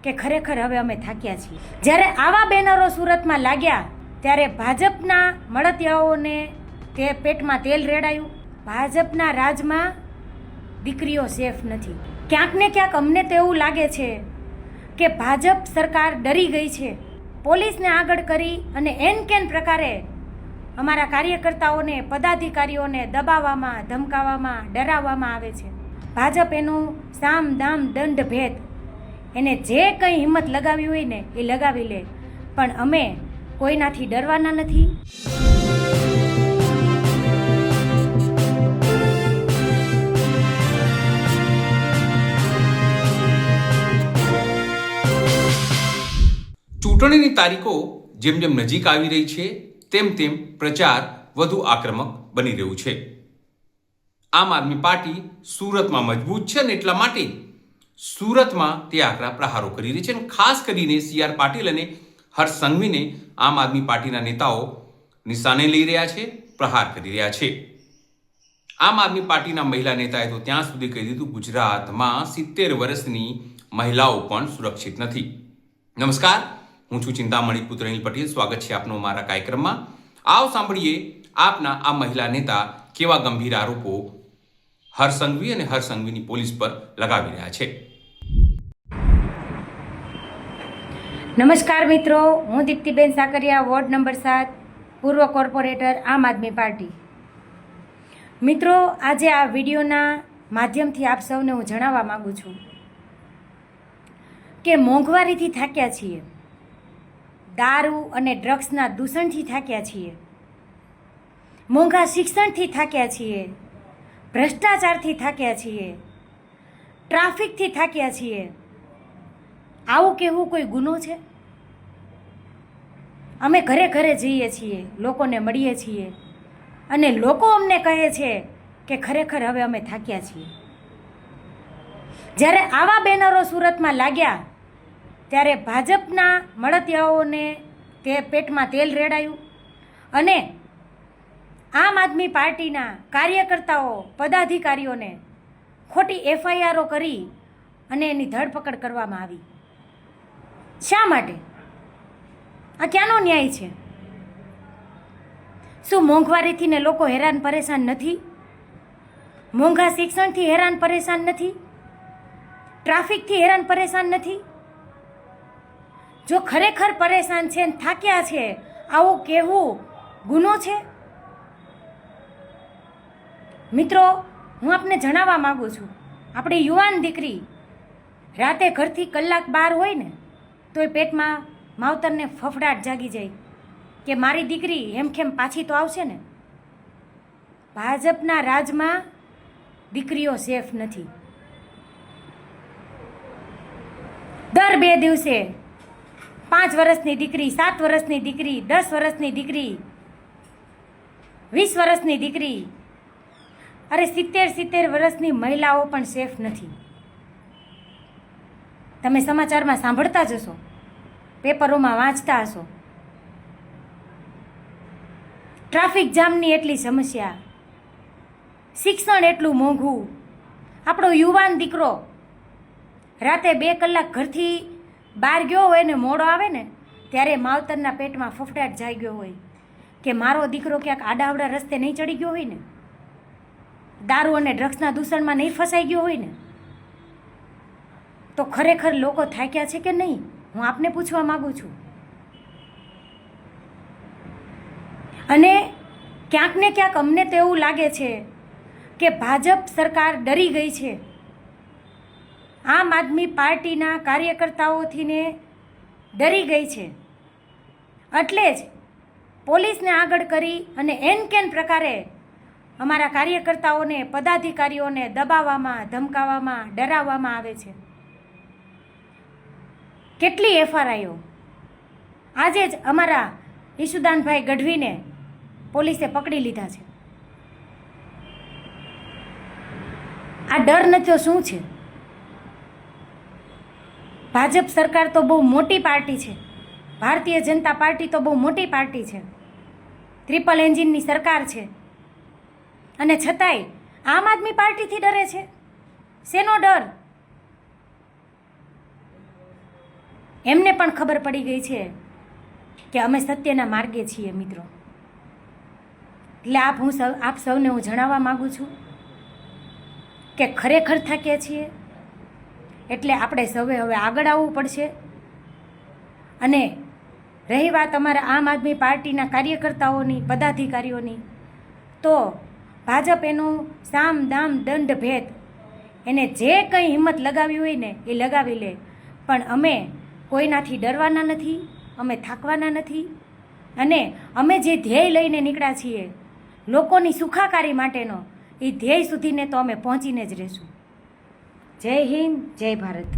કે ખરેખર હવે અમે થાક્યા છીએ. જ્યારે આવા બેનરો સુરતમાં લાગ્યા ત્યારે ભાજપના મળતિયાઓને તે પેટમાં તેલ રેડાયું. ભાજપના રાજમાં દીકરીઓ સેફ નથી. ક્યાંક ને ક્યાંક અમને તો એવું લાગે છે કે ભાજપ સરકાર ડરી ગઈ છે. પોલીસને આગળ કરી અને એન કેન પ્રકારે અમારા કાર્યકર્તાઓને પદાધિકારીઓને દબાવવામાં, ધમકાવવામાં, ડરાવવામાં આવે છે. ભાજપ એનું સામ દામ દંડ ભેદ એને જે કંઈ હિંમત લગાવી હોય ને એ લગાવી લે, પણ અમે કોઈનાથી ડરવાના નથી. ચૂંટણીની તારીખો જેમ જેમ નજીક આવી રહી છે તેમ તેમ પ્રચાર વધુ આક્રમક બની રહ્યું છે. આમ આદમી પાર્ટી સુરતમાં મજબૂત છે ને એટલા માટે સુરતમાં તે આકરા પ્રહારો કરી રહી છે. અને ખાસ કરીને CR પાટીલ અને હર્ષ સંઘવીને આમ આદમી પાર્ટીના નેતાઓ નિશાને લઈ રહ્યા છે, પ્રહાર કરી રહ્યા છે. આમ આદમી પાર્ટીના મહિલા નેતાએ તો ત્યાં સુધી કહી દીધું, ગુજરાતમાં 70 વર્ષની મહિલાઓ પણ સુરક્ષિત નથી. નમસ્કાર, હું છું ચિંતામણી પુત્ર અનિલ પટેલ. સ્વાગત છે આપનો મારા કાર્યક્રમમાં. આવો સાંભળીએ આપના આ મહિલા નેતા કેવા ગંભીર આરોપો હર્ષ સંઘવી અને હર્ષ સંઘવીની પોલીસ પર લગાવી રહ્યા છે. નમસ્કાર મિત્રો, હું દીપ્તિબેન સાકરિયા, વોર્ડ નંબર 7, પૂર્વ કોર્પોરેટર, આમ આદમી પાર્ટી. મિત્રો, આજે આ વિડીયોના માધ્યમથી આપ સૌને હું જણાવવા માગું છું કે મોંઘવારીથી થાક્યા છીએ, દારૂ અને ડ્રગ્સના દૂષણથી થાક્યા છીએ, મોંઘા શિક્ષણથી થાક્યા છીએ, ભ્રષ્ટાચારથી થાક્યા છીએ, ટ્રાફિકથી થાક્યા છીએ. આવું કહેવું કોઈ ગુનો છે? અમે ઘરે ઘરે જઈએ છીએ, લોકોને મળીએ છીએ અને લોકો અમને કહે છે કે ખરેખર હવે અમે થાક્યા છીએ. જ્યારે આવા બેનરો સુરતમાં લાગ્યા ત્યારે ભાજપના મળતિયાઓને તે પેટમાં તેલ રેડાયું અને આમ આદમી પાર્ટીના કાર્યકર્તાઓ, પદાધિકારીઓને ખોટી FIRઓ કરી અને એની ધરપકડ કરવામાં આવી. શા માટે? આ ક્યાંનો ન્યાય છે? શું મોંઘવારીથી ને લોકો હેરાન પરેશાન નથી? મોંઘા શિક્ષણથી હેરાન પરેશાન નથી? ટ્રાફિકથી હેરાન પરેશાન નથી? જો ખરેખર પરેશાન છે ને થાક્યા છે, આવું કહેવું ગુનો છે? મિત્રો, હું આપને જણાવવા માગું છું, આપણી યુવાન દીકરી રાતે ઘરથી કલાક બહાર હોય ને તો એ પેટમાં માવતરને ફફડાટ જાગી જાય કે મારી દીકરી હેમખેમ પાછી તો આવશે ને. ભાજપના રાજમાં દીકરીઓ સેફ નથી. દર 2 દિવસે 5 વર્ષની દીકરી, 7 વર્ષની દીકરી, 10 વર્ષની દીકરી, 20 વર્ષની દીકરી, અરે 70 વર્ષની મહિલાઓ પણ સેફ નથી. તમે સમાચારમાં સાંભળતા જ હશો, પેપરોમાં વાંચતા હશો. ટ્રાફિક જામની એટલી સમસ્યા, શિક્ષણ એટલું મોંઘું. આપણો યુવાન દીકરો રાતે 2 કલાક ઘરથી બહાર ગયો હોય ને મોડો આવે ને ત્યારે માવતરના પેટમાં ફફડાટ જાગ્યો હોય કે મારો દીકરો ક્યાંક આડાવડા રસ્તે નહીં ચડી ગયો હોય ને, દારૂ અને ડ્રગ્સના દૂષણમાં નહીં ફસાઈ ગયો હોય ને. તો ખરેખર લોકો થાક્યા છે કે નહીં, હું આપને પૂછવા માગું છું. અને ક્યાંક ને ક્યાંક અમને તો એવું લાગે છે કે ભાજપ સરકાર ડરી ગઈ છે. આમ આદમી પાર્ટીના કાર્યકર્તાઓથી ને ડરી ગઈ છે. એટલે જ પોલીસને આગળ કરી અને એન કેન પ્રકારે અમારા કાર્યકર્તાઓને, પદાધિકારીઓને દબાવવામાં, ધમકાવવામાં, ડરાવવામાં આવે છે. કેટલી FRIઓ! આજે જ અમારા ઈશુદાનભાઈ ગઢવીને પોલીસે પકડી લીધા છે. આ ડર નથી તો શું છે? ભાજપ સરકાર તો બહુ મોટી પાર્ટી છે, ભારતીય જનતા પાર્ટી તો બહુ મોટી પાર્ટી છે, ટ્રિપલ એન્જિનની સરકાર છે, અને છતાંય આમ આદમી પાર્ટીથી ડરે છે. શેનો ડર? એમને પણ ખબર પડી ગઈ છે કે અમે સત્યના માર્ગે છીએ મિત્રો. એટલે આપ સૌને હું જણાવવા માગું છું કે ખરેખર થાક્યા છીએ, એટલે આપણે સૌએ હવે આગળ આવવું પડશે. અને રહી વાત અમારા આમ આદમી પાર્ટીના કાર્યકર્તાઓની, પદાધિકારીઓની, તો ભાજપ એનું સામ દામ દંડ ભેદ એને જે કંઈ હિંમત લગાવી હોય ને એ લગાવી લે, પણ અમે કોઈનાથી ડરવાના નથી, અમે થાકવાના નથી. અને અમે જે ધ્યેય લઈને નીકળ્યા છીએ લોકોની સુખાકારી માટેનો, એ ધ્યેય સુધીને તો અમે પહોંચીને જ રહીશું. જય હિન્દ, જય ભારત.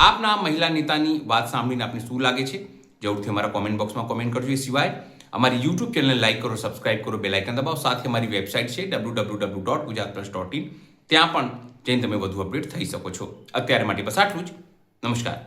આપના મહિલા નેતાની વાત સાંભળીને આપને શું લાગે છે? જરૂરથી અમારા કોમેન્ટ બોક્સમાં કોમેન્ટ કરજો. એ સિવાય અમારી યુટ્યુબ ચેનલને લાઈક કરો, સબસ્ક્રાઇબ કરો, બેલ આઇકન દબાવો. સાથે અમારી વેબસાઇટ છે www.gujaratplus.in, ત્યાં પણ જઈને તમે વધુ અપડેટ થઈ શકો છો. અત્યારે માટે બસ આટલું જ. નમસ્કાર.